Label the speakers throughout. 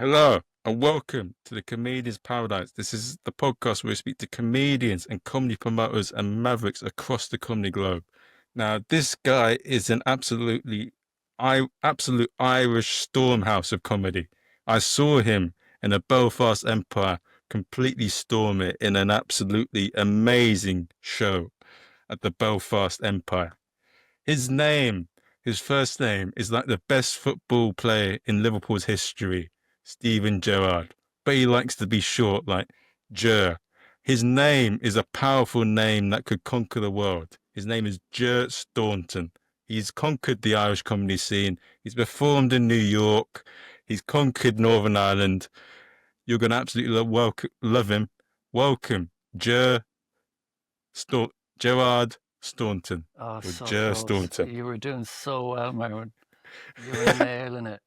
Speaker 1: Hello and welcome to the Comedian's Paradise. This is the podcast where we speak to comedians and comedy promoters and mavericks across the comedy globe. Now, this guy is an absolute Irish stormhouse of comedy. I saw him in the Belfast Empire completely storm it in an absolutely amazing show at the Belfast Empire. His name, his first name, is like the best football player in Liverpool's history, Steven Gerrard. But he likes to be short, like Ger. His name is a powerful name that could conquer the world. His name is Ger Staunton. He's conquered the Irish comedy scene. He's performed in New York. He's conquered Northern Ireland. You're going to absolutely love him. Welcome, Gerard Staunton.
Speaker 2: Oh,
Speaker 1: Or
Speaker 2: so
Speaker 1: Ger
Speaker 2: close.
Speaker 1: Staunton.
Speaker 2: You were doing so well, Myron. You were nailing it.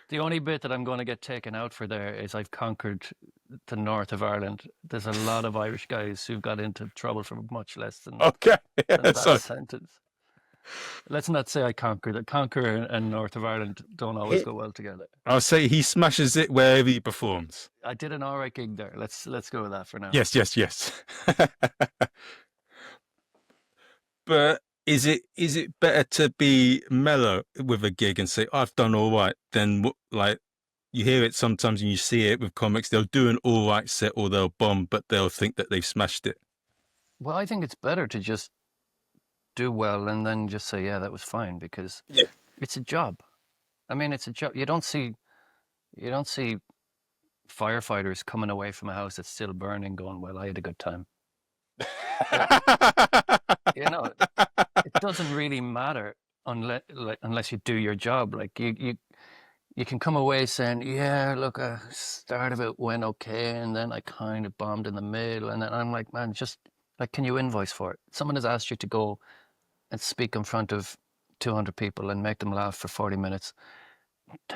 Speaker 2: The only bit that I'm going to get taken out for there is I've conquered the north of Ireland. There's a lot of Irish guys who've got into trouble for much less
Speaker 1: Okay.
Speaker 2: than that
Speaker 1: So
Speaker 2: sentence. Let's not say I conquered it. Conquer and north of Ireland don't always
Speaker 1: he,
Speaker 2: go well together.
Speaker 1: I'll say he smashes it wherever he performs.
Speaker 2: I did an alright gig there. Let's go with that for now.
Speaker 1: Yes, yes, yes. But is it better to be mellow with a gig and say I've done all right than like you hear it sometimes and you see it with comics, they'll do an all right set or they'll bomb, but they'll think that they've smashed it.
Speaker 2: Well, I think it's better to just do well and then just say, yeah, that was fine because
Speaker 1: Yeah.
Speaker 2: it's a job. I mean, it's a job. You don't see firefighters coming away from a house that's still burning going, well, I had a good time. You know, it doesn't really matter unless you do your job. Like you can come away saying, yeah, look, start of it went okay, and then I kind of bombed in the middle, and then I'm like, man, just like, can you invoice for it? Someone has asked you to go and speak in front of 200 people and make them laugh for 40 minutes.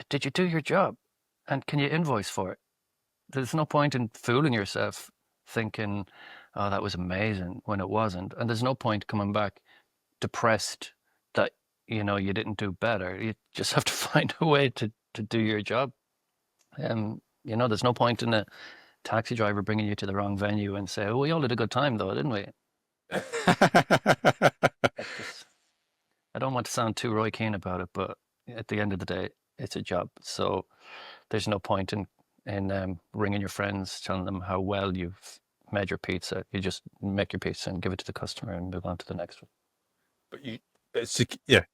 Speaker 2: Did you do your job? And can you invoice for it? There's no point in fooling yourself thinking, oh, that was amazing when it wasn't. And there's no point coming back depressed that, you didn't do better. You just have to find a way to do your job. There's no point in a taxi driver bringing you to the wrong venue and say, oh, we all had a good time though, didn't we? That's just, I don't want to sound too Roy Keane about it, but at the end of the day, it's a job. So there's no point in ringing your friends, telling them how well you've made your pizza. You just make your pizza and give it to the customer and move on to the next one.
Speaker 1: But yeah,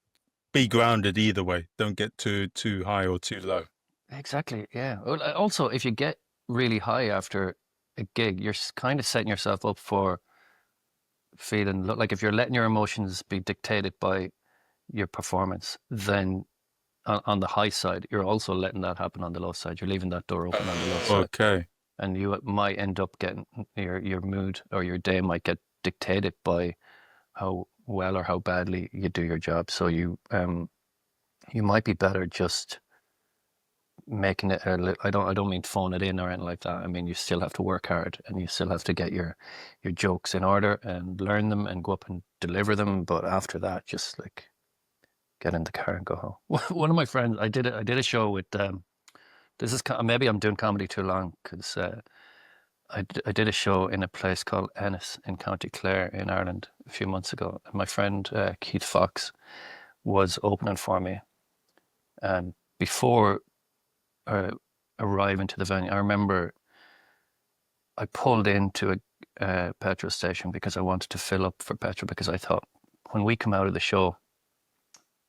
Speaker 1: be grounded either way. Don't get too high or too low.
Speaker 2: Exactly. Yeah. Well, also, if you get really high after a gig, you're kind of setting yourself up for feeling like if you're letting your emotions be dictated by your performance, then on the high side, you're also letting that happen on the low side. You're leaving that door open on the low side.
Speaker 1: Okay.
Speaker 2: And you might end up getting your mood or your day might get dictated by how well or how badly you do your job. So you might be better just making it I don't mean phone it in or anything like that. I mean, you still have to work hard and you still have to get your jokes in order and learn them and go up and deliver them. But after that, just like get in the car and go home. One of my friends, I did a show with this is maybe I'm doing comedy too long because I did a show in a place called Ennis in County Clare in Ireland a few months ago. And my friend Keith Fox was opening for me. And before arriving to the venue, I remember I pulled into a petrol station because I wanted to fill up for petrol because I thought when we come out of the show,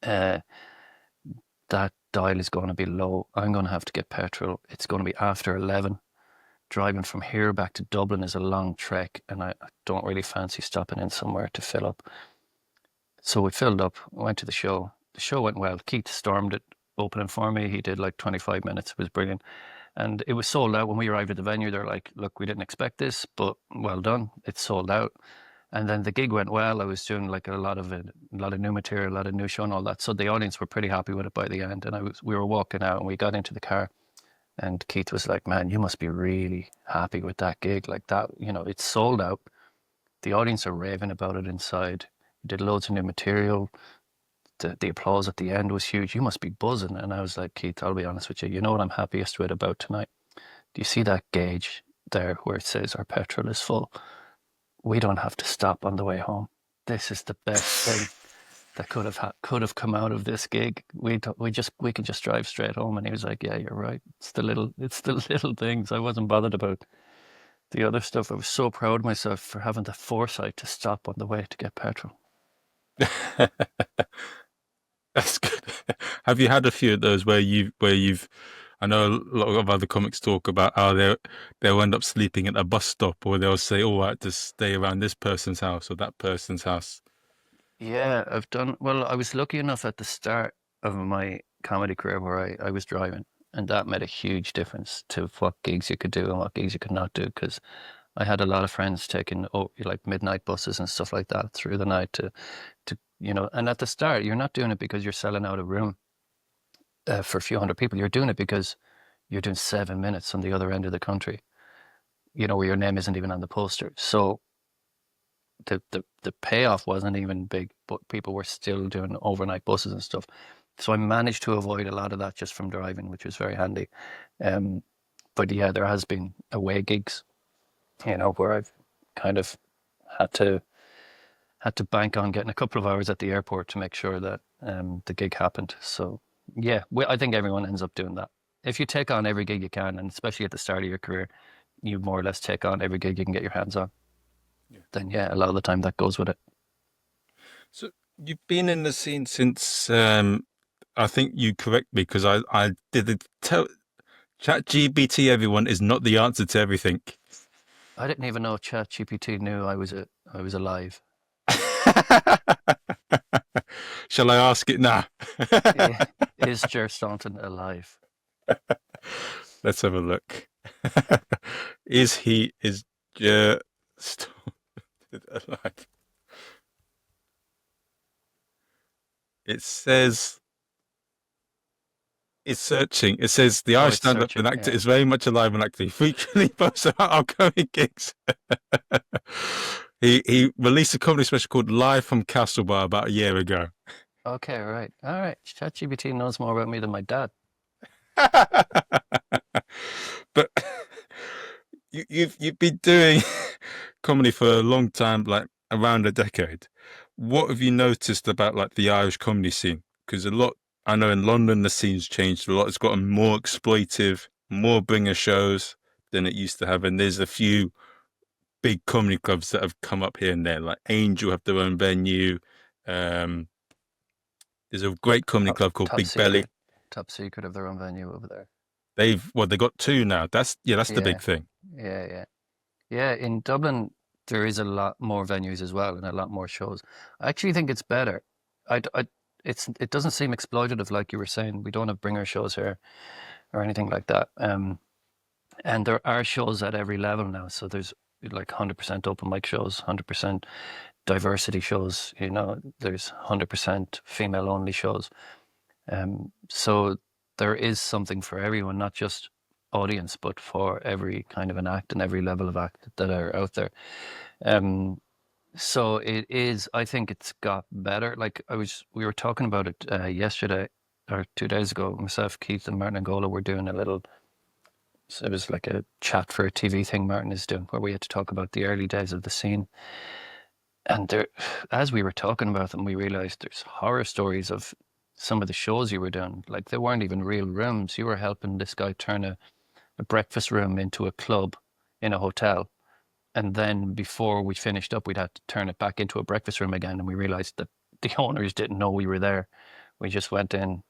Speaker 2: that dial is going to be low. I'm going to have to get petrol. It's going to be after 11. Driving from here back to Dublin is a long trek, and I don't really fancy stopping in somewhere to fill up. So we filled up, went to the show. The show went well. Keith stormed it, opening for me. He did like 25 minutes. It was brilliant. And it was sold out when we arrived at the venue. They're like, look, we didn't expect this, but well done. It's sold out. And then the gig went well. I was doing like a lot of new material, a lot of new show and all that. So the audience were pretty happy with it by the end. And we were walking out and we got into the car and Keith was like, man, you must be really happy with that gig. Like that, it's sold out. The audience are raving about it inside. You did loads of new material. the applause at the end was huge. You must be buzzing. And I was like, Keith, I'll be honest with you. You know what I'm happiest with about tonight? Do you see that gauge there where it says our petrol is full? We don't have to stop on the way home. This is the best thing that could have come out of this gig. We can just drive straight home. And he was like, yeah, you're right. It's the little things. I wasn't bothered about the other stuff. I was so proud of myself for having the foresight to stop on the way to get petrol.
Speaker 1: That's good. Have you had a few of those where you've I know a lot of other comics talk about how they'll end up sleeping at a bus stop, or they'll say, "Oh, I had to stay around this person's house or that person's house."
Speaker 2: Yeah, I've done well. I was lucky enough at the start of my comedy career where I was driving, and that made a huge difference to what gigs you could do and what gigs you could not do. Because I had a lot of friends taking like midnight buses and stuff like that through the night to And at the start, you're not doing it because you're selling out a room for a few hundred people. You're doing it because you're doing 7 minutes on the other end of the country. Where your name isn't even on the poster. So the payoff wasn't even big, but people were still doing overnight buses and stuff. So I managed to avoid a lot of that just from driving, which was very handy. But yeah, there has been away gigs, where I've kind of had to bank on getting a couple of hours at the airport to make sure that the gig happened. So yeah, I think everyone ends up doing that. If you take on every gig you can, and especially at the start of your career, you more or less take on every gig you can get your hands on.
Speaker 1: Yeah.
Speaker 2: Then yeah, a lot of the time that goes with it.
Speaker 1: So you've been in the scene since I think you correct me because I did tell ChatGPT everyone is not the answer to everything.
Speaker 2: I didn't even know ChatGPT knew I was alive.
Speaker 1: Shall I ask it now?
Speaker 2: Is Ger Staunton alive?
Speaker 1: Let's have a look. Is Ger Staunton alive? It says it's searching. It says the Irish stand-up and actor is very much alive and active. Frequently posts about upcoming gigs. He released a comedy special called Live from Castlebar about a year ago.
Speaker 2: Okay, right. All right. ChatGPT knows more about me than my dad.
Speaker 1: But you've been doing comedy for a long time, like around a decade. What have you noticed about like the Irish comedy scene? Because I know in London the scene's changed a lot. It's gotten more exploitive, more bringer shows than it used to have, and there's a few big comedy clubs that have come up here and there. Like Angel have their own venue. There's a great comedy club called Big Belly.
Speaker 2: Top Secret have their own venue over there.
Speaker 1: They got two now. That's the big thing.
Speaker 2: Yeah. In Dublin, there is a lot more venues as well and a lot more shows. I actually think it's better. It doesn't seem exploitative like you were saying. We don't have bringer shows here or anything like that. And there are shows at every level now. So there's like 100% open mic shows, 100% diversity shows. There's 100% female only shows. So there is something for everyone, not just audience, but for every kind of an act and every level of act that are out there. So it is, I think it's got better. Like we were talking about it yesterday or 2 days ago. Myself, Keith and Martin Angola were doing so it was like a chat for a TV thing Martin is doing where we had to talk about the early days of the scene. And there, as we were talking about them, we realized there's horror stories of some of the shows you were doing. Like they weren't even real rooms. You were helping this guy turn a breakfast room into a club in a hotel. And then before we finished up, we'd had to turn it back into a breakfast room again. And we realized that the owners didn't know we were there. We just went in,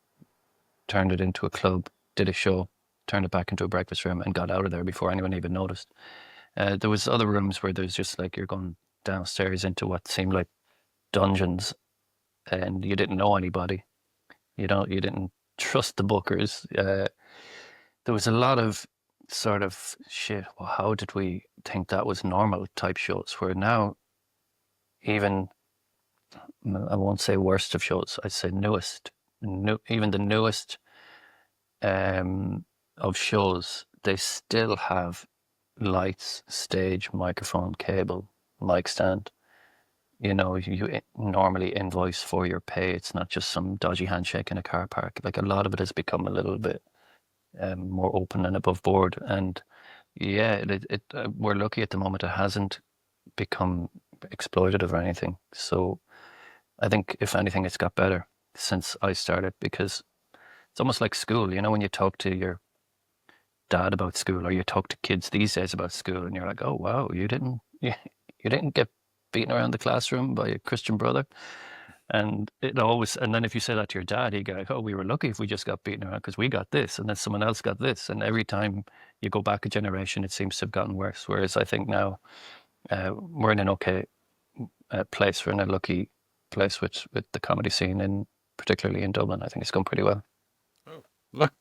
Speaker 2: turned it into a club, did a show, turned it back into a breakfast room and got out of there before anyone even noticed. There was other rooms where there's just like you're going downstairs into what seemed like dungeons and you didn't know anybody. You didn't trust the bookers. There was a lot of sort of shit. Well, how did we think that was normal type shows? Where now, even I won't say worst of shows. I'd say newest. Even the newest of shows, they still have lights, stage, microphone, cable, mic stand. You know, you normally invoice for your pay. It's not just some dodgy handshake in a car park. Like a lot of it has become a little bit more open and above board. And yeah, we're lucky at the moment it hasn't become exploitative or anything. So I think if anything, it's got better since I started because it's almost like school. You know, when you talk to your dad about school or you talk to kids these days about school, and you're like, oh wow, you didn't get beaten around the classroom by a Christian brother. And then if you say that to your dad, he go, like, oh, we were lucky if we just got beaten around because we got this, and then someone else got this. And every time you go back a generation, it seems to have gotten worse. Whereas I think now we're in an okay place. We're in a lucky place with the comedy scene, and particularly in Dublin. I think it's gone pretty well.
Speaker 1: Oh, look,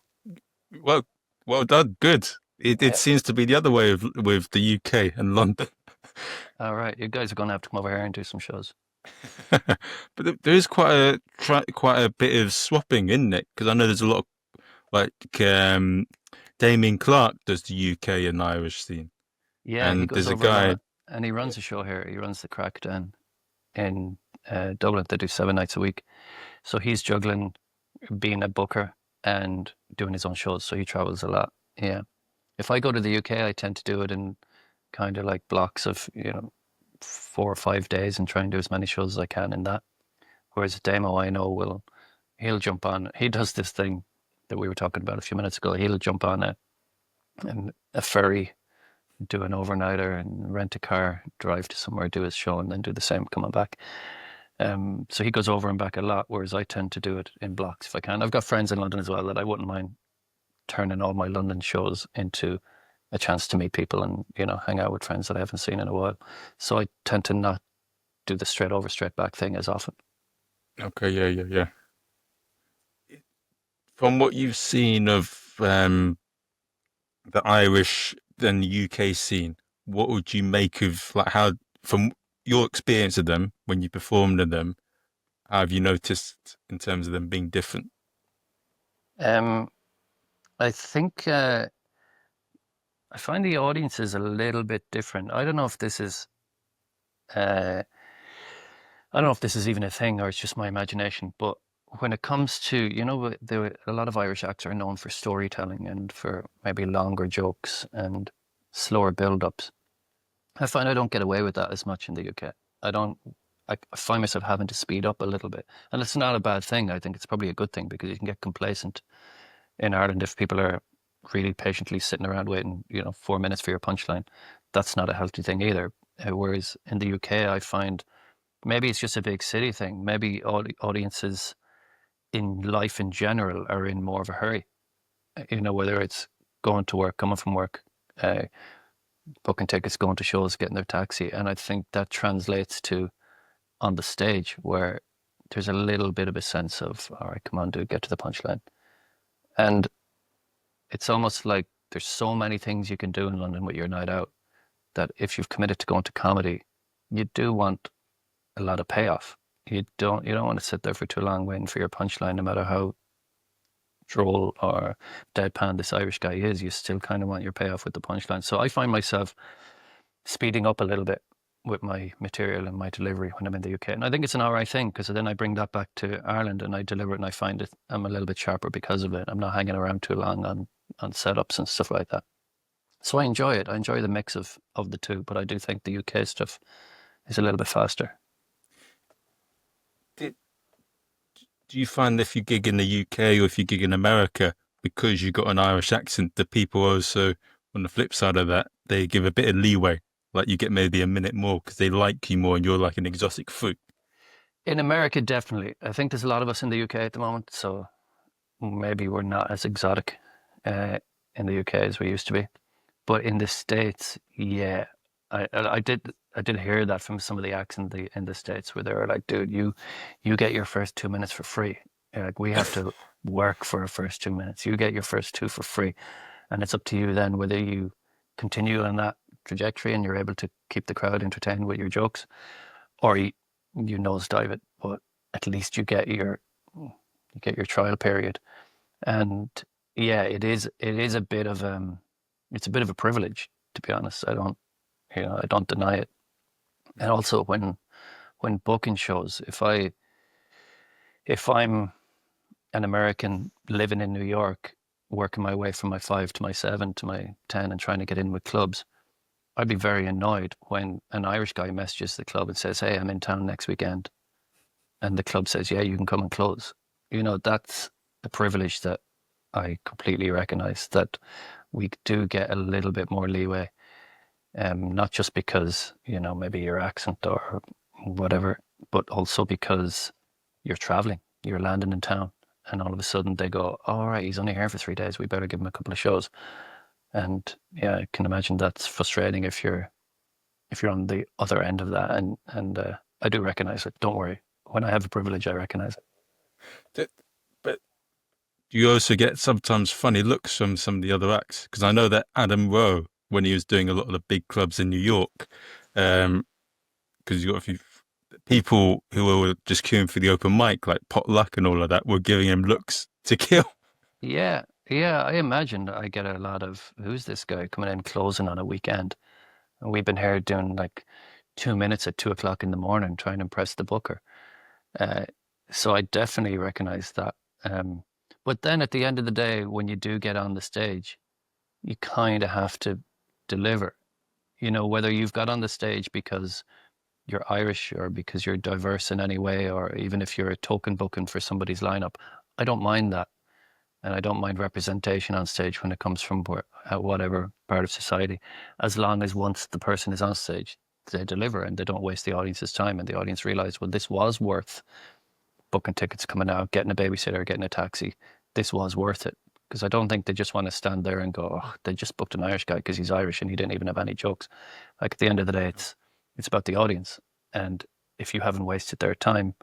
Speaker 1: well, well done. Good. It
Speaker 2: Yeah.
Speaker 1: seems to be the other way with the UK and London.
Speaker 2: All right, you guys are going to have to come over here and do some shows.
Speaker 1: But there is quite a bit of swapping, isn't it? Because I know there's a lot of like Damien Clark does the UK and Irish scene,
Speaker 2: Yeah, he
Speaker 1: and
Speaker 2: goes
Speaker 1: there's a
Speaker 2: over a
Speaker 1: guy.
Speaker 2: lot, and he runs a show here. He runs the Crack down in Dublin. They do 7 nights a week. So he's juggling being a booker and doing his own shows. So he travels a lot. Yeah. If I go to the UK, I tend to do it in kind of like blocks of, 4 or 5 days and try and do as many shows as I can in that. Whereas Damo, I know he'll jump on. He does this thing that we were talking about a few minutes ago. He'll jump on a ferry, do an overnighter, and rent a car, drive to somewhere, do his show, and then do the same coming back. So he goes over and back a lot, whereas I tend to do it in blocks if I can. I've got friends in London as well that I wouldn't mind turning all my London shows into a chance to meet people and, hang out with friends that I haven't seen in a while. So I tend to not do the straight over, straight back thing as often.
Speaker 1: Okay, yeah, yeah, yeah. From what you've seen of the Irish and the UK scene, what would you make of like how from your experience of them when you performed in them? How have you noticed in terms of them being different?
Speaker 2: Um, I think I find the audience is a little bit different. Uh, I don't know if this is even a thing or it's just my imagination, but when it comes to, a lot of Irish acts are known for storytelling and for maybe longer jokes and slower build-ups. I find I don't get away with that as much in the UK. I don't, I find myself having to speed up a little bit. And it's not a bad thing. I think it's probably a good thing because you can get complacent in Ireland if people are really patiently sitting around waiting, 4 minutes for your punchline. That's not a healthy thing either. Whereas in the UK, I find maybe it's just a big city thing. Maybe audiences in life in general are in more of a hurry. Whether it's going to work, coming from work, uh, booking tickets, going to shows, getting their taxi. And I think that translates to on the stage where there's a little bit of a sense of, all right, come on, dude, get to the punchline. And it's almost like there's so many things you can do in London with your night out that if you've committed to going to comedy, you do want a lot of payoff. You don't want to sit there for too long waiting for your punchline, no matter how droll or deadpan this Irish guy is. You still kind of want your payoff with the punchline. So I find myself speeding up a little bit with my material and my delivery when I'm in the UK. And I think it's an all right thing because then I bring that back to Ireland and I deliver it and I find it I'm a little bit sharper because of it. I'm not hanging around too long on setups and stuff like that. So I enjoy it. I enjoy the mix of the two, but I do think the UK stuff is a little bit faster.
Speaker 1: Do, do you find if you gig in the UK or if you gig in America, because you got an Irish accent, the people also, on the flip side of that, they give a bit of leeway? Like you get maybe a minute more because they like you more and you're like an exotic fruit.
Speaker 2: In America, definitely. I think there's a lot of us in the UK at the moment, so maybe we're not as exotic uh, in the UK as we used to be. But in the States, yeah, I did hear that from some of the acts in the States where they were like, dude, you get your first 2 minutes for free. Like we have to work for our first 2 minutes. You get your first two for free. And it's up to you then whether you continue on that trajectory and you're able to keep the crowd entertained with your jokes or you nosedive it, but at least you get your trial period. And yeah, it is a bit of it's a bit of a privilege, to be honest. I don't deny it. And also when when booking shows, if I'm an American living in New York, working my way from my 5 to my 7 to my 10 and trying to get in with clubs, I'd be very annoyed when an Irish guy messages the club and says, "Hey, I'm in town next weekend." And the club says, "Yeah, you can come and close." That's a privilege that I completely recognize, that we do get a little bit more leeway. Not just because, maybe your accent or whatever, but also because you're traveling, you're landing in town, and all of a sudden they go, "All right, he's only here for 3 days. We better give him a couple of shows." And yeah, I can imagine that's frustrating if you're on the other end of that. And I do recognize it. Don't worry. When I have a privilege, I recognize it.
Speaker 1: But you also get sometimes funny looks from some of the other acts, because I know that Adam Rowe, when he was doing a lot of the big clubs in New York, because you got a few people who were just queuing for the open mic, like Potluck and all of that, were giving him looks to kill.
Speaker 2: Yeah, yeah. I imagine I get a lot of, "Who's this guy coming in closing on a weekend?" And we've been here doing like 2 minutes at 2 o'clock in the morning trying to impress the booker. Uh, so I definitely recognize that. Um, but then at the end of the day, when you do get on the stage, you kind of have to deliver. Whether you've got on the stage because you're Irish or because you're diverse in any way, or even if you're a token booking for somebody's lineup, I don't mind that. And I don't mind representation on stage when it comes from whatever part of society, as long as once the person is on stage, they deliver and they don't waste the audience's time, and the audience realize, well, this was worth booking tickets, coming out, getting a babysitter, getting a taxi. This was worth it. Because I don't think they just want to stand there and go, "Oh, they just booked an Irish guy because he's Irish and he didn't even have any jokes." Like, at the end of the day, it's about the audience. And if you haven't wasted their time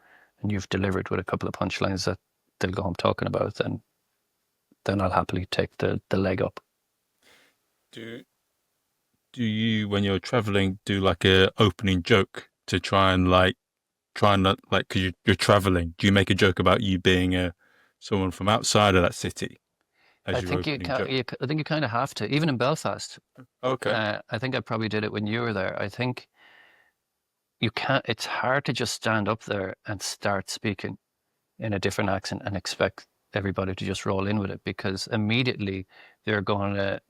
Speaker 2: and you've delivered with a couple of punchlines that they'll go home talking about, then I'll happily take the leg up.
Speaker 1: Do do you, when you're traveling, do like a opening joke to try and not like, because you're traveling? Do you make a joke about you being someone from outside of that city
Speaker 2: I
Speaker 1: as your
Speaker 2: think
Speaker 1: opening joke?
Speaker 2: I think you kind of have to, even in Belfast.
Speaker 1: Okay.
Speaker 2: I think I probably did it when you were there. I think you can't. It's hard to just stand up there and start speaking in a different accent and expect everybody to just roll in with it, because immediately they're going to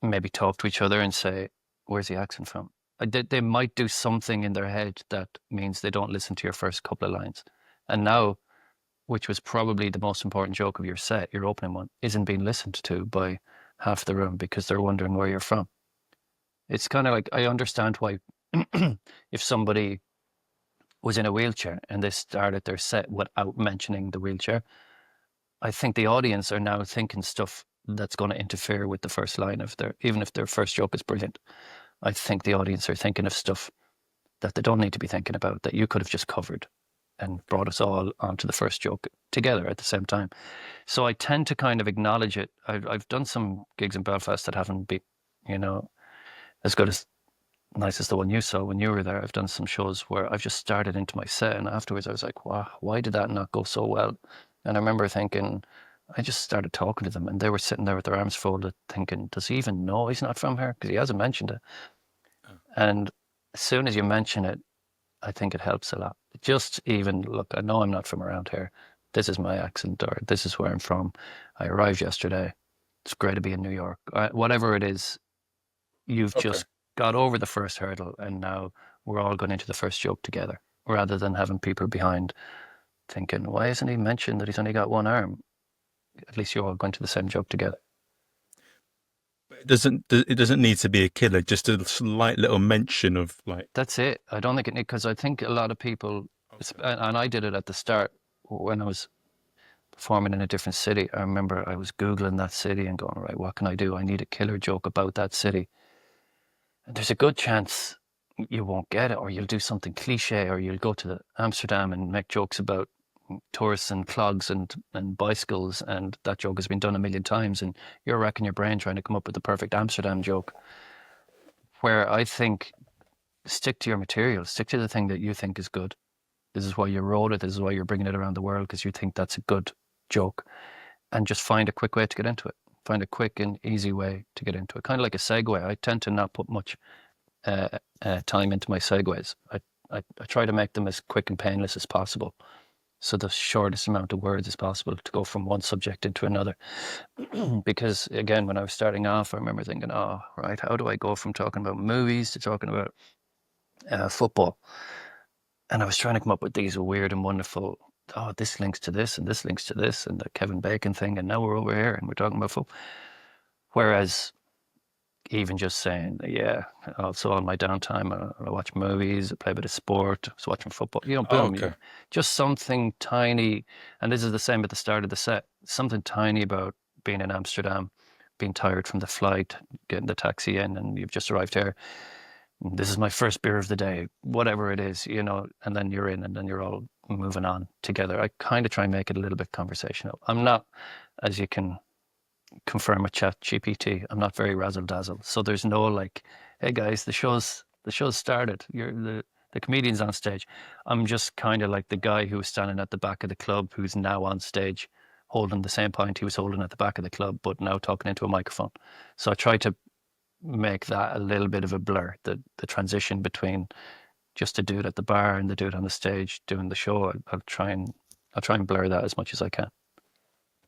Speaker 2: maybe talk to each other and say, "Where's the accent from?" They might do something in their head that means they don't listen to your first couple of lines. And now, which was probably the most important joke of your set, your opening one, isn't being listened to by half the room because they're wondering where you're from. It's kind of like, I understand why if somebody was in a wheelchair and they started their set without mentioning the wheelchair, I think the audience are now thinking stuff that's going to interfere with the first line of even if their first joke is brilliant. I think the audience are thinking of stuff that they don't need to be thinking about, that you could have just covered and brought us all onto the first joke together at the same time. So I tend to kind of acknowledge it. I've done some gigs in Belfast that haven't been, as good as nice as the one you saw when you were there. I've done some shows where I've just started into my set, and afterwards I was like, wow, why did that not go so well? And I remember thinking, I just started talking to them, and they were sitting there with their arms folded, thinking, does he even know he's not from here? Because he hasn't mentioned it. And as soon as you mention it, I think it helps a lot. Just even, look, I know I'm not from around here. This is my accent, or this is where I'm from. I arrived yesterday. It's great to be in New York. Whatever it is, you've
Speaker 1: Okay.
Speaker 2: just got over the first hurdle, and now we're all going into the first joke together, rather than having people behind thinking, why isn't he mentioned that he's only got one arm? At least you're all going to the same joke together.
Speaker 1: It doesn't need to be a killer, just a slight little mention of like,
Speaker 2: That's it. I don't think it, because I think a lot of people,
Speaker 1: okay.
Speaker 2: and I did it at the start when I was performing in a different city. I remember I was Googling that city and going, right, what can I do? I need a killer joke about that city. And there's a good chance you won't get it, or you'll do something cliche, or you'll go to Amsterdam and make jokes about tourists and clogs and bicycles, and that joke has been done a million times, and you're racking your brain trying to come up with the perfect Amsterdam joke. Where I think, stick to your material, stick to the thing that you think is good. This is why you wrote it. This is why you're bringing it around the world, because you think that's a good joke, and just find a quick way to get into it. Find a quick and easy way to get into it. Kind of like a segue. I tend to not put much time into my segues. I try to make them as quick and painless as possible. So the shortest amount of words as possible to go from one subject into another. Because again, when I was starting off, I remember thinking, oh, right, how do I go from talking about movies to talking about football? And I was trying to come up with these weird and wonderful, oh, this links to this and this links to this and the Kevin Bacon thing. And now we're over here and we're talking about football. Whereas even just saying, yeah, also on my downtime, I watch movies, I play a bit of sport, I was watching football,
Speaker 1: Oh,
Speaker 2: boom,
Speaker 1: okay.
Speaker 2: just something tiny. And this is the same at the start of the set, something tiny about being in Amsterdam, being tired from the flight, getting the taxi in, and you've just arrived here. This is my first beer of the day, whatever it is, and then you're in, and then you're all moving on together. I kind of try and make it a little bit conversational. I'm not, as you can confirm with Chat GPT, I'm not very razzle dazzle. So there's no like, hey guys, the show's started. You're the comedian's on stage. I'm just kind of like the guy who was standing at the back of the club who's now on stage holding the same point he was holding at the back of the club, but now talking into a microphone. So I try to make that a little bit of a blur, the transition between just the dude at the bar and the dude on the stage doing the show. I'll try and blur that as much as I can.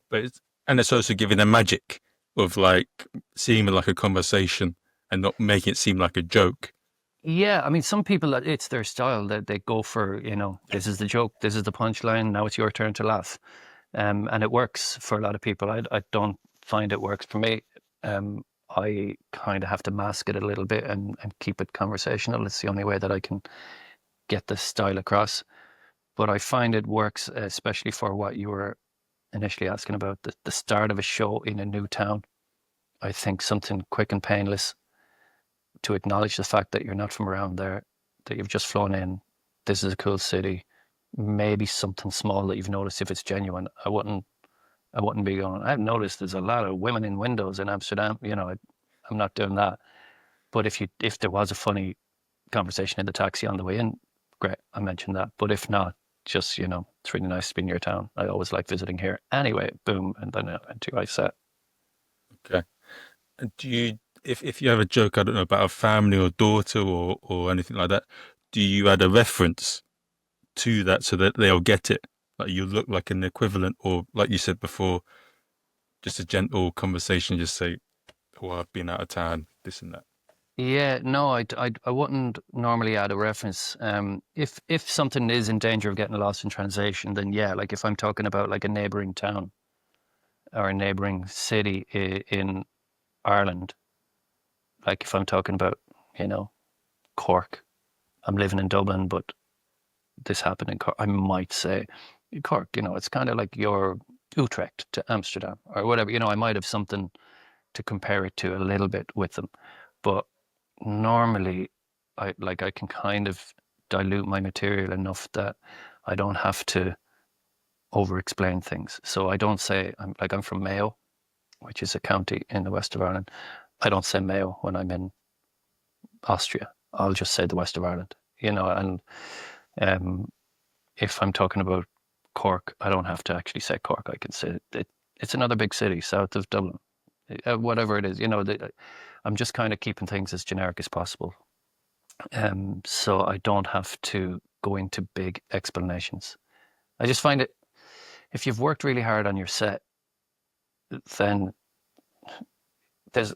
Speaker 1: But it's also giving the magic of like seeming like a conversation and not making it seem like a joke.
Speaker 2: Yeah, I mean, some people, it's their style that they go for, this is the joke, this is the punchline, now it's your turn to laugh. And it works for a lot of people. I don't find it works for me. I kind of have to mask it a little bit and keep it conversational. It's the only way that I can get the style across. But I find it works, especially for what you were initially asking about, the start of a show in a new town. I think something quick and painless to acknowledge the fact that you're not from around there, that you've just flown in. This is a cool city. Maybe something small that you've noticed if it's genuine. I wouldn't be going, I've noticed there's a lot of women in windows in Amsterdam. I'm not doing that. But if there was a funny conversation in the taxi on the way in, great, I mentioned that. But if not, just, it's really nice to be in your town. I always like visiting here. Anyway, boom, and then into I set.
Speaker 1: Okay. And do you, if you have a joke, I don't know, about a family or daughter or anything like that, do you add a reference to that so that they'll get it? Like you look like an equivalent, or like you said before, just a gentle conversation, just say, oh, I've been out of town, this and that.
Speaker 2: Yeah, no, I wouldn't normally add a reference. If something is in danger of getting lost in translation, then yeah, like if I'm talking about like a neighboring town or a neighboring city in Ireland, like if I'm talking about, Cork, I'm living in Dublin, but this happened in Cork, I might say Cork, it's kind of like your Utrecht to Amsterdam or whatever, I might have something to compare it to a little bit with them. But normally I can kind of dilute my material enough that I don't have to over explain things. So I don't say I'm from Mayo, which is a county in the west of Ireland. I don't say Mayo when I'm in Austria. I'll just say the west of Ireland, and if I'm talking about Cork, I don't have to actually say Cork. I can say it's another big city south of Dublin, whatever it is. I'm just kind of keeping things as generic as possible. So I don't have to go into big explanations. I just find it, if you've worked really hard on your set, then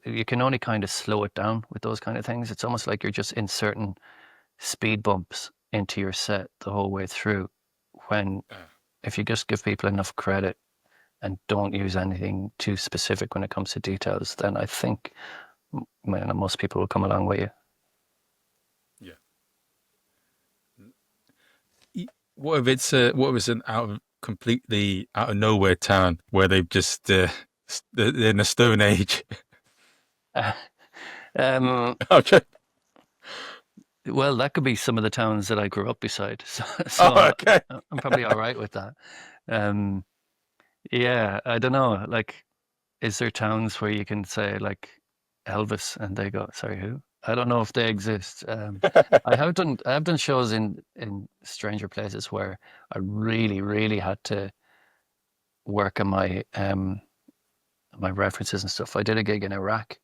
Speaker 2: you can only kind of slow it down with those kind of things. It's almost like you're just inserting speed bumps into your set the whole way through. When if you just give people enough credit and don't use anything too specific when it comes to details, then I think most people will come along with you.
Speaker 1: Yeah. What if it's an completely out of nowhere town where they've just they're in a stone age? Okay.
Speaker 2: Well, that could be some of the towns that I grew up beside, so
Speaker 1: Oh, okay.
Speaker 2: I'm probably all right with that. Yeah, I don't know. Like, is there towns where you can say like Elvis and they go, sorry, who? I don't know if they exist. I have done shows in stranger places where I really, really had to work on my references and stuff. I did a gig in Iraq,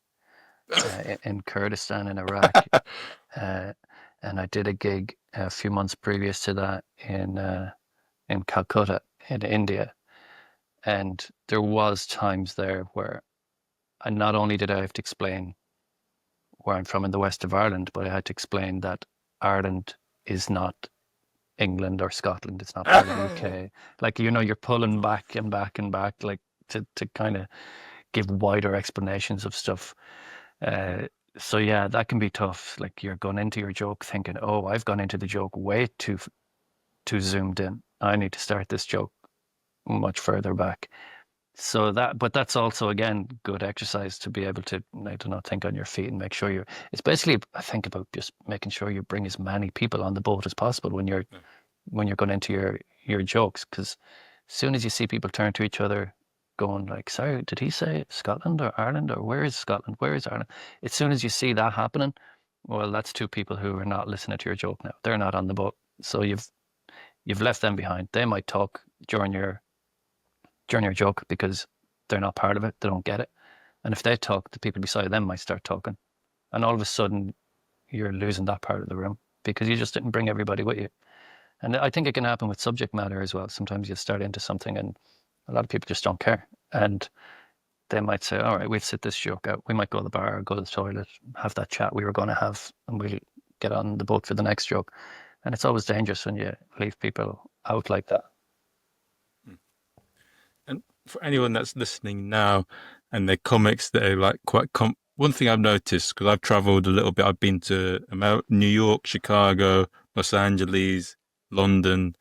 Speaker 2: in Kurdistan in Iraq, uh, and I did a gig a few months previous to that in Calcutta in India, and there was times there where I not only did I have to explain where I'm from in the west of Ireland, but I had to explain that Ireland is not England or Scotland. It's not part of the UK. Like, you're pulling back and back and back, like to kind of give wider explanations of stuff. Uh, so yeah, that can be tough. Like, you're going into your joke thinking, "Oh, I've gone into the joke way too zoomed in. I need to start this joke much further back." So but that's also again good exercise to be able to, I don't know, think on your feet and make sure it's basically, I think, about just making sure you bring as many people on the boat as possible when you're going into your jokes, because as soon as you see people turn to each other going like, "Sorry, did he say Scotland or Ireland, or where is Scotland, where is Ireland?" As soon as you see that happening, well, that's two people who are not listening to your joke now. They're not on the boat, so you've left them behind. They might talk during your joke because they're not part of it, they don't get it, and if they talk, the people beside them might start talking, and all of a sudden you're losing that part of the room because you just didn't bring everybody with you. And I think it can happen with subject matter as well. Sometimes you start into something and a lot of people just don't care. And they might say, "All right, we'll sit this joke out. We might go to the bar, go to the toilet, have that chat we were going to have, and we'll get on the boat for the next joke." And it's always dangerous when you leave people out like that.
Speaker 1: And for anyone that's listening now and they're comics that are like quite one thing I've noticed, because I've traveled a little bit, I've been to New York, Chicago, Los Angeles, London,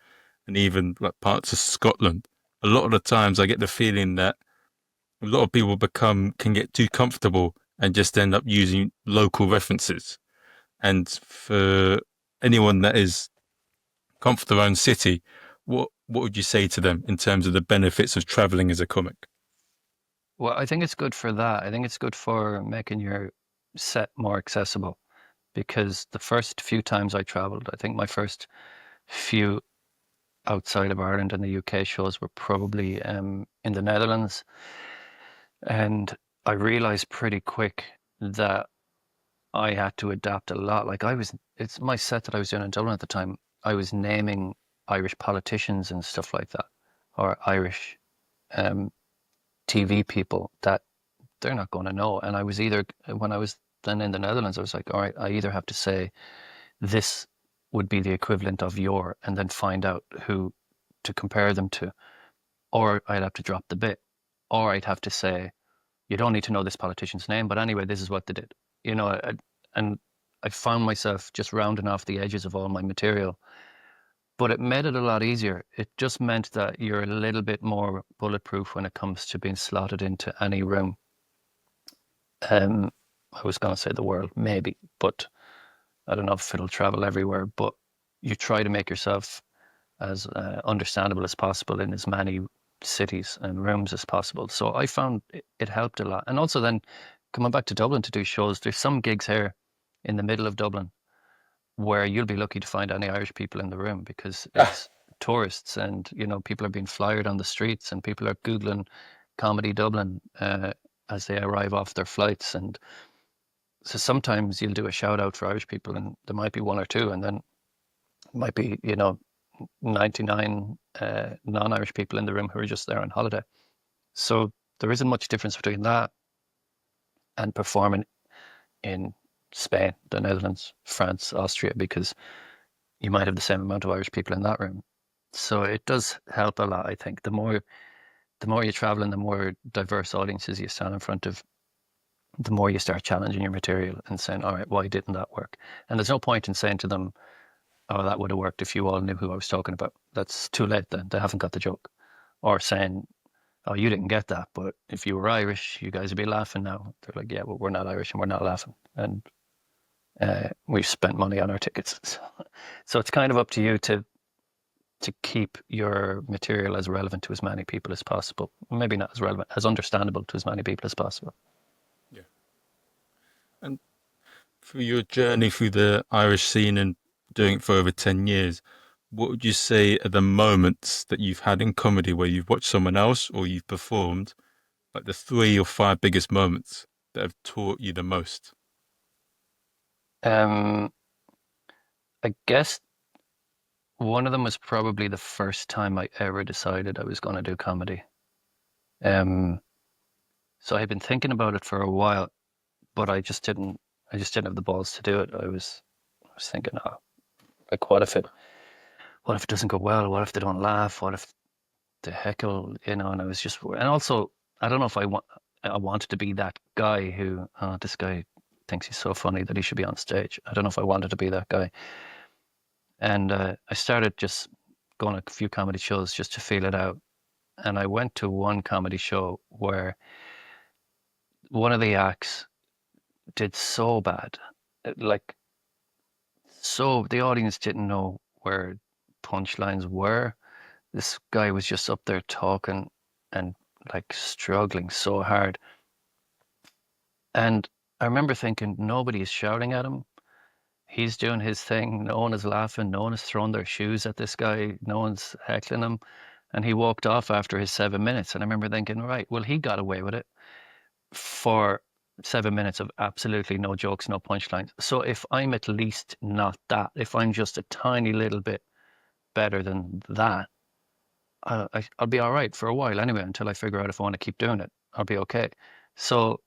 Speaker 1: and even like parts of Scotland. A lot of the times I get the feeling that a lot of people can get too comfortable and just end up using local references. And for anyone that is come from their own city, what would you say to them in terms of the benefits of traveling as a comic?
Speaker 2: Well, I think it's good for that. I think it's good for making your set more accessible, because the first few times I traveled, I think my first few outside of Ireland and the UK shows were probably in the Netherlands. And I realized pretty quick that I had to adapt a lot. Like, it's my set that I was doing in Dublin at the time. I was naming Irish politicians and stuff like that, or Irish um, TV people that they're not going to know. And when I was then in the Netherlands, I was like, all right, I either have to say this would be the equivalent of your, and then find out who to compare them to, or I'd have to drop the bit, or I'd have to say, you don't need to know this politician's name, but anyway, this is what they did. And I found myself just rounding off the edges of all my material, but it made it a lot easier. It just meant that you're a little bit more bulletproof when it comes to being slotted into any room. I was going to say the world, maybe, but I don't know if it'll travel everywhere. But you try to make yourself as understandable as possible in as many cities and rooms as possible. So I found it helped a lot. And also then coming back to Dublin to do shows, there's some gigs here in the middle of Dublin where you'll be lucky to find any Irish people in the room, because it's tourists, and people are being flyered on the streets, and people are Googling Comedy Dublin as they arrive off their flights. And so sometimes you'll do a shout out for Irish people and there might be one or two, and then might be 99 non-Irish people in the room who are just there on holiday. So there isn't much difference between that and performing in Spain, the Netherlands, France, Austria, because you might have the same amount of Irish people in that room. So it does help a lot, I think. The more you travel and the more diverse audiences you stand in front of, the more you start challenging your material and saying, all right, why didn't that work? And there's no point in saying to them, "Oh, that would have worked if you all knew who I was talking about." That's too late then. They haven't got the joke. Or saying, "Oh, you didn't get that, but if you were Irish, you guys would be laughing now." They're like, "Yeah, well, we're not Irish and we're not laughing. And we've spent money on our tickets." So it's kind of up to you to keep your material as relevant to as many people as possible. Maybe not as relevant, as understandable to as many people as possible.
Speaker 1: Yeah. And through your journey through the Irish scene and doing it for over 10 years, what would you say are the moments that you've had in comedy where you've watched someone else or you've performed, like the 3 or 5 biggest moments that have taught you the most?
Speaker 2: Um, I guess one of them was probably the first time I ever decided I was going to do comedy. Um, so I had been thinking about it for a while, but I just didn't have the balls to do it. I was thinking, oh, like what if it doesn't go well? What if they don't laugh? What if they heckle? You know, and I was just, and also, I don't know if I wanted to be that guy who, oh, this guy thinks he's so funny that he should be on stage. I don't know if I wanted to be that guy. And I started just going to a few comedy shows just to feel it out. And I went to one comedy show where one of the acts did so bad. Like, so the audience didn't know where punchlines were. This guy was just up there talking and like struggling so hard. And I remember thinking, nobody is shouting at him. He's doing his thing. No one is laughing. No one is throwing their shoes at this guy. No one's heckling him. And he walked off after his 7 minutes. And I remember thinking, right, well, he got away with it for 7 minutes of absolutely no jokes, no punchlines. So if I'm at least not that, if I'm just a tiny little bit better than that, I'll be all right for a while anyway, until I figure out if I want to keep doing it. I'll be okay. So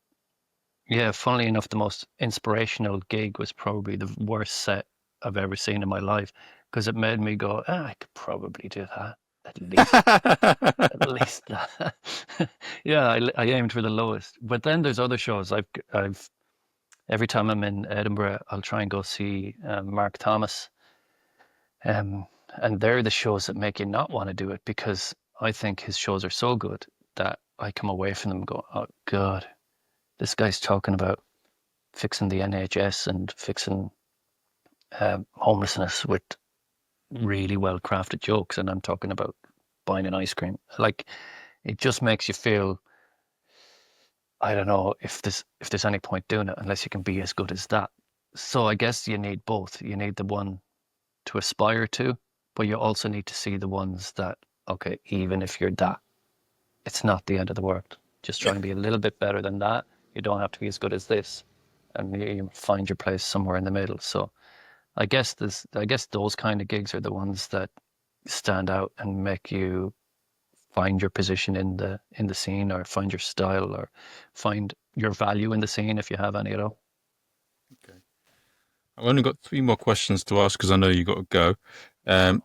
Speaker 2: yeah, funnily enough, the most inspirational gig was probably the worst set I've ever seen in my life, because it made me go, I could probably do that. At least, at least that. Yeah, I aimed for the lowest. But then there's other shows. I've every time I'm in Edinburgh, I'll try and go see Mark Thomas. Um, and they're the shows that make you not want to do it, because I think his shows are so good that I come away from them going, oh God, this guy's talking about fixing the NHS and fixing homelessness with really well crafted jokes, and I'm talking about buying an ice cream. Like, it just makes you feel, I don't know if there's any point doing it unless you can be as good as that. So I guess you need both. You need the one to aspire to, but you also need to see the ones that, okay, even if you're that, it's not the end of the world. Just try and be a little bit better than that. You don't have to be as good as this, and you find your place somewhere in the middle. So I guess those kind of gigs are the ones that stand out and make you find your position in the scene, or find your style, or find your value in the scene if you have any at all.
Speaker 1: Okay. I've only got three more questions to ask because I know you got to go. Um,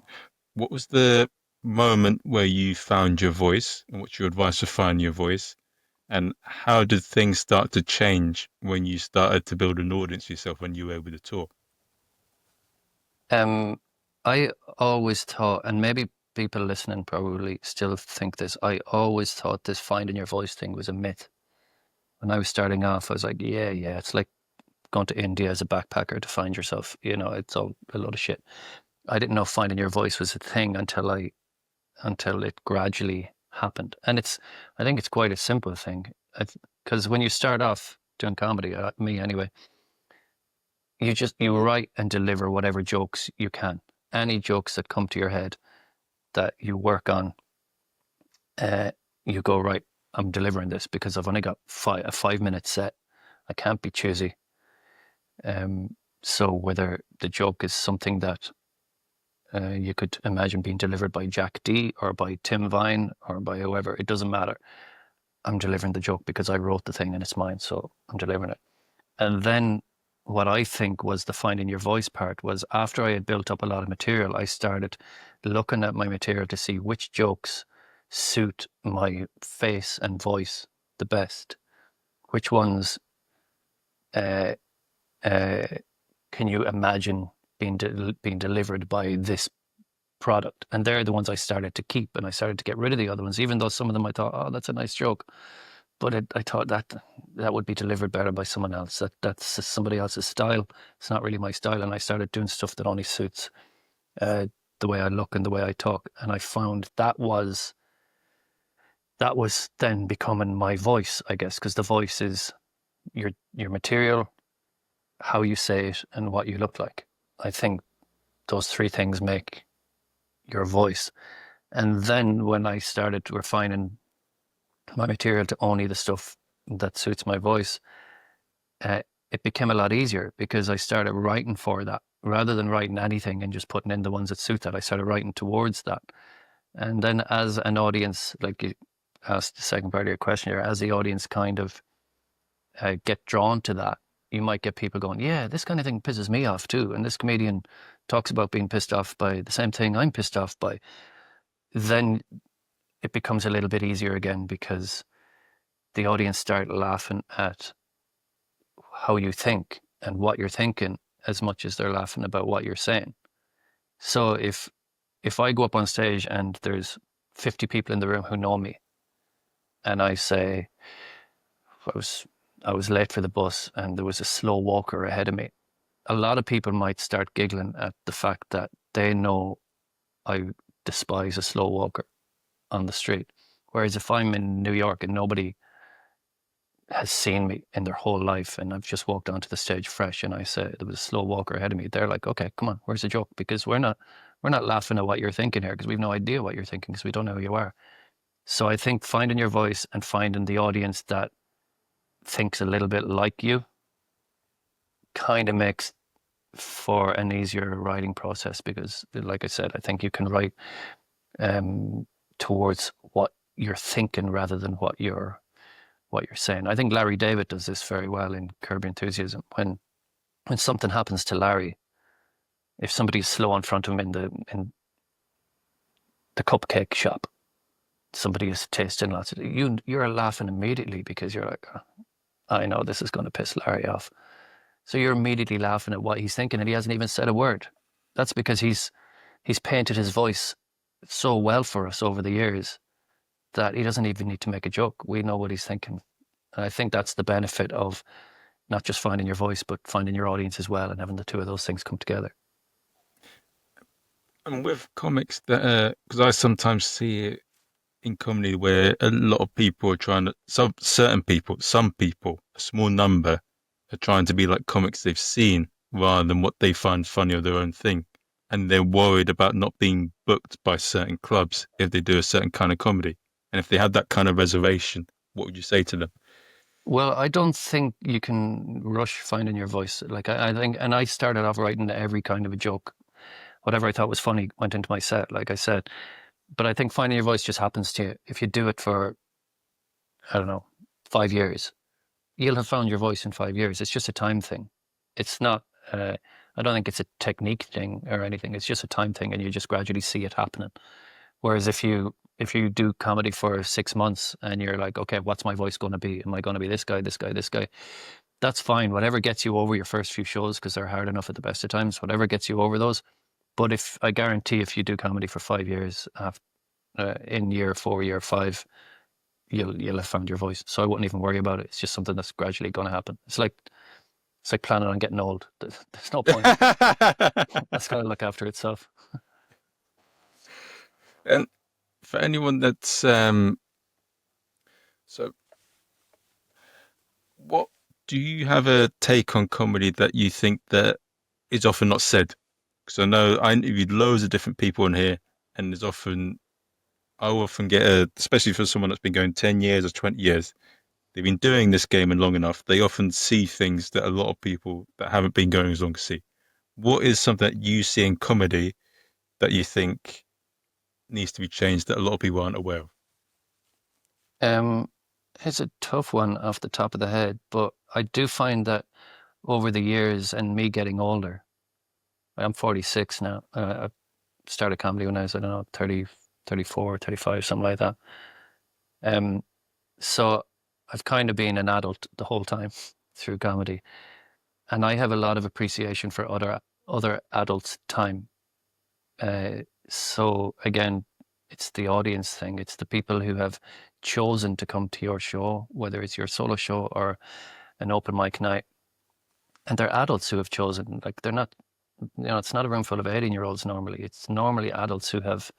Speaker 1: what was the moment where you found your voice, and what's your advice for finding your voice? And how did things start to change when you started to build an audience yourself when you were able to tour?
Speaker 2: Um, I always thought, and maybe people listening probably still think this, I always thought this finding your voice thing was a myth. When I was starting off, I was like, yeah, it's like going to India as a backpacker to find yourself. You know, it's all a load of shit. I didn't know finding your voice was a thing until it gradually happened. And I think it's quite a simple thing. Because when you start off doing comedy, me anyway, you write and deliver whatever jokes you can. Any jokes that come to your head that you work on, uh, you go, right, I'm delivering this because I've only got a 5 minute set. I can't be choosy. So whether the joke is something that you could imagine being delivered by Jack D or by Tim Vine or by whoever, it doesn't matter. I'm delivering the joke because I wrote the thing and it's mine, so I'm delivering it. And then what I think was the finding your voice part was, after I had built up a lot of material, I started looking at my material to see which jokes suit my face and voice the best. Which ones uh, uh, can you imagine being delivered by this product? And they're the ones I started to keep, and I started to get rid of the other ones, even though some of them I thought, oh, that's a nice joke. But I thought that would be delivered better by someone else. That's somebody else's style. It's not really my style. And I started doing stuff that only suits uh, the way I look and the way I talk. And I found that was then becoming my voice, I guess, because the voice is your material, how you say it, and what you look like. I think those three things make your voice. And then when I started refining my material to only the stuff that suits my voice, it became a lot easier because I started writing for that. rather than writing anything and just putting in the ones that suit that, I started writing towards that. And then as an audience, like you asked the second part of your question here, as the audience kind of get drawn to that, you might get people going, yeah, this kind of thing pisses me off too. And this comedian talks about being pissed off by the same thing I'm pissed off by. Then it becomes a little bit easier again because the audience start laughing at how you think and what you're thinking as much as they're laughing about what you're saying. So if I go up on stage and there's 50 people in the room who know me, and I say I was late for the bus and there was a slow walker ahead of me, a lot of people might start giggling at the fact that they know I despise a slow walker on the street. Whereas if I'm in New York and nobody has seen me in their whole life and I've just walked onto the stage fresh and I say there was a slow walker ahead of me, they're like, okay, come on, where's the joke? Because we're not laughing at what you're thinking here because we've no idea what you're thinking because we don't know who you are. So I think finding your voice and finding the audience that thinks a little bit like you kind of makes for an easier writing process because, like I said, I think you can write towards what you're thinking rather than what you're saying. I think Larry David does this very well in Curb Your Enthusiasm. When something happens to Larry, if somebody's slow in front of him in the cupcake shop, somebody is tasting lots of you're laughing immediately because you're like, oh, I know this is going to piss Larry off. So you're immediately laughing at what he's thinking and he hasn't even said a word. That's because he's painted his voice so well for us over the years that he doesn't even need to make a joke. We know what he's thinking. And I think that's the benefit of not just finding your voice, but finding your audience as well and having the two of those things come together.
Speaker 1: And with comics that, because I sometimes see it in comedy where a lot of people are trying to, some people, a small number, are trying to be like comics they've seen rather than what they find funny or their own thing. And they're worried about not being booked by certain clubs if they do a certain kind of comedy. And if they had that kind of reservation, what would you say to them?
Speaker 2: Well, I don't think you can rush finding your voice. Like I think, and I started off writing every kind of a joke. Whatever I thought was funny went into my set, like I said. But I think finding your voice just happens to you. If you do it for, I don't know, 5 years, you'll have found your voice in 5 years. It's just a time thing. It's not, I don't think it's a technique thing or anything. It's just a time thing and you just gradually see it happening. Whereas if you do comedy for 6 months and you're like, okay, what's my voice going to be? Am I going to be this guy, this guy, this guy? That's fine. Whatever gets you over your first few shows, because they're hard enough at the best of times, whatever gets you over those. But I guarantee if you do comedy for 5 years, in year 4, year 5, you'll have found your voice. So I wouldn't even worry about it. It's just something that's gradually going to happen. It's like planning on getting old. There's no point. That's got to look after itself.
Speaker 1: And for anyone that's so, what do you have a take on comedy that you think that is often not said? Because I know I interviewed loads of different people in here, and I often get especially for someone that's been going 10 years or 20 years, they've been doing this game and long enough, they often see things that a lot of people that haven't been going as long see. What is something that you see in comedy that you think needs to be changed that a lot of people aren't aware of?
Speaker 2: It's a tough one off the top of the head, but I do find that over the years and me getting older, I'm 46 now. I started comedy when I was, I don't know, 30, 34, 35, something like that. So I've kind of been an adult the whole time through comedy. And I have a lot of appreciation for other adults' time. So again, it's the audience thing. It's the people who have chosen to come to your show, whether it's your solo show or an open mic night. And they're adults who have chosen, like they're not, it's not a room full of 18-year-olds normally. It's normally adults who have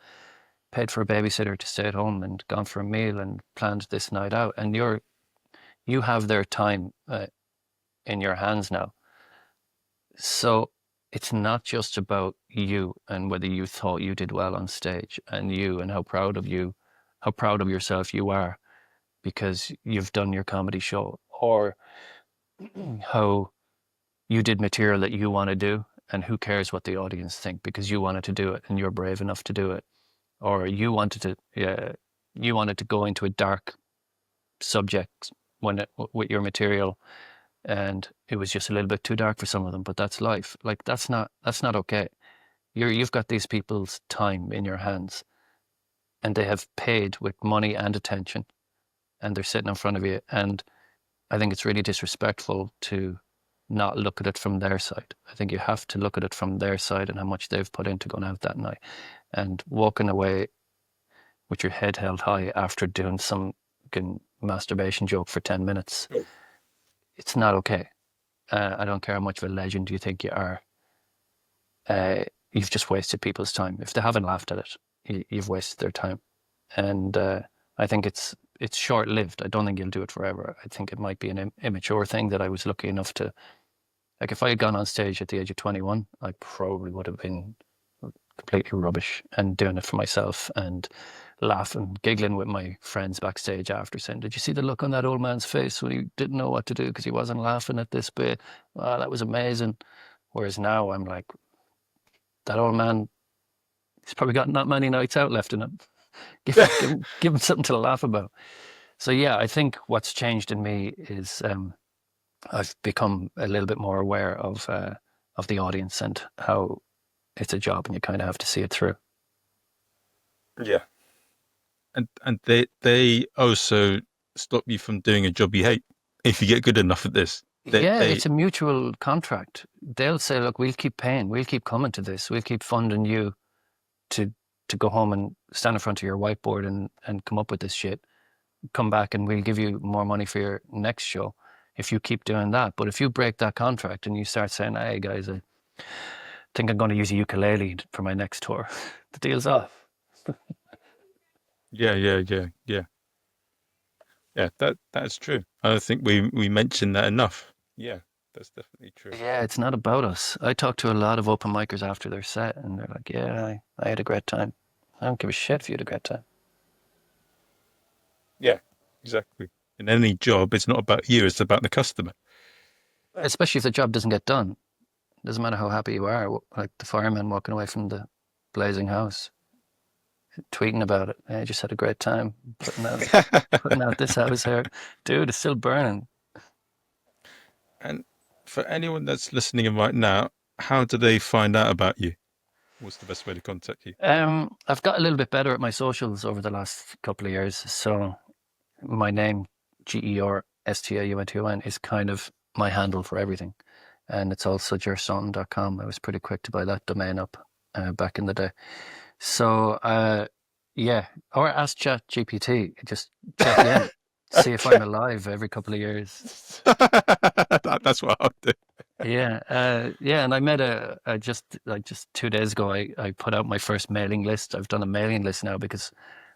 Speaker 2: paid for a babysitter to stay at home and gone for a meal and planned this night out. And you have their time in your hands now. So it's not just about you and whether you thought you did well on stage and how proud of yourself you are because you've done your comedy show, or how you did material that you want to do and who cares what the audience think, because you wanted to do it and you're brave enough to do it, or you wanted to go into a dark subject with your material, and it was just a little bit too dark for some of them. But that's life. Like that's not okay. You've got these people's time in your hands, and they have paid with money and attention, and they're sitting in front of you. And I think it's really disrespectful to not look at it from their side. I think you have to look at it from their side and how much they've put into going out that night, and walking away with your head held high after doing some masturbation joke for 10 minutes. It's not okay. I don't care how much of a legend you think you are. You've just wasted people's time. If they haven't laughed at it, you've wasted their time. And I think it's short-lived. I don't think you'll do it forever. I think it might be an immature thing that I was lucky enough to, like, if I had gone on stage at the age of 21, I probably would have been completely rubbish, and doing it for myself and laughing, giggling with my friends backstage after, saying, "Did you see the look on that old man's face when he didn't know what to do because he wasn't laughing at this bit? Wow, that was amazing." Whereas now I'm like, that old man, he's probably got not many nights out left in him. Give him something to laugh about. So yeah, I think what's changed in me is I've become a little bit more aware of the audience and how it's a job and you kind of have to see it through.
Speaker 1: Yeah. And they also stop you from doing a job you hate if you get good enough at this.
Speaker 2: It's a mutual contract. They'll say, "Look, we'll keep paying, we'll keep coming to this, we'll keep funding you to go home and stand in front of your whiteboard and come up with this shit. Come back and we'll give you more money for your next show if you keep doing that." But if you break that contract and you start saying, "Hey guys, I think I'm going to use a ukulele for my next tour," the deal's off.
Speaker 1: Yeah, that's true. I don't think we mentioned that enough. Yeah, that's definitely true.
Speaker 2: Yeah, it's not about us. I talk to a lot of open micers after their set, and they're like, "Yeah, I had a great time." I don't give a shit if you had a great time.
Speaker 1: Yeah, exactly. In any job, it's not about you, it's about the customer.
Speaker 2: Especially if the job doesn't get done. It doesn't matter how happy you are, like the fireman walking away from the blazing house, tweeting about it. "I just had a great time putting out this house here." Dude, it's still burning.
Speaker 1: And for anyone that's listening in right now, how do they find out about you? What's the best way to contact you?
Speaker 2: I've got a little bit better at my socials over the last couple of years. So my name, GerStaunton, is kind of my handle for everything. And it's also gerstaunton.com. I was pretty quick to buy that domain up back in the day. So, yeah, or ask ChatGPT. Just check in, see if I'm alive every couple of years.
Speaker 1: That's what I'll do.
Speaker 2: Yeah, and I met just 2 days ago. I put out my first mailing list. I've done a mailing list now because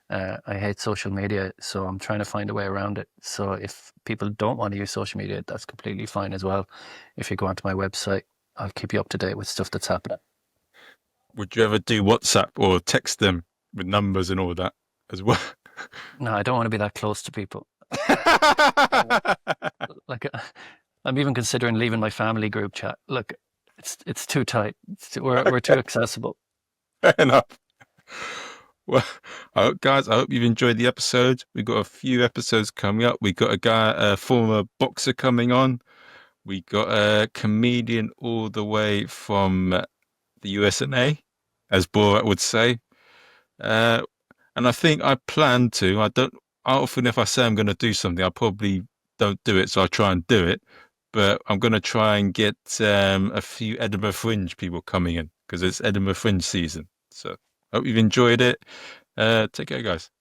Speaker 2: I hate social media, so I'm trying to find a way around it. So if people don't want to use social media, that's completely fine as well. If you go onto my website, I'll keep you up to date with stuff that's happening.
Speaker 1: Would you ever do WhatsApp or text them with numbers and all that as well?
Speaker 2: No, I don't want to be that close to people. Like, I'm even considering leaving my family group chat. Look, it's too tight. We're too accessible.
Speaker 1: Fair enough. Well, guys, I hope you've enjoyed the episode. We've got a few episodes coming up. We got a former boxer coming on. We got a comedian all the way from the USA, as Borat would say. And I think I plan to. I often, if I say I'm going to do something, I probably don't do it. So I try and do it. But I'm going to try and get a few Edinburgh Fringe people coming in because it's Edinburgh Fringe season. So hope you've enjoyed it. Take care, guys.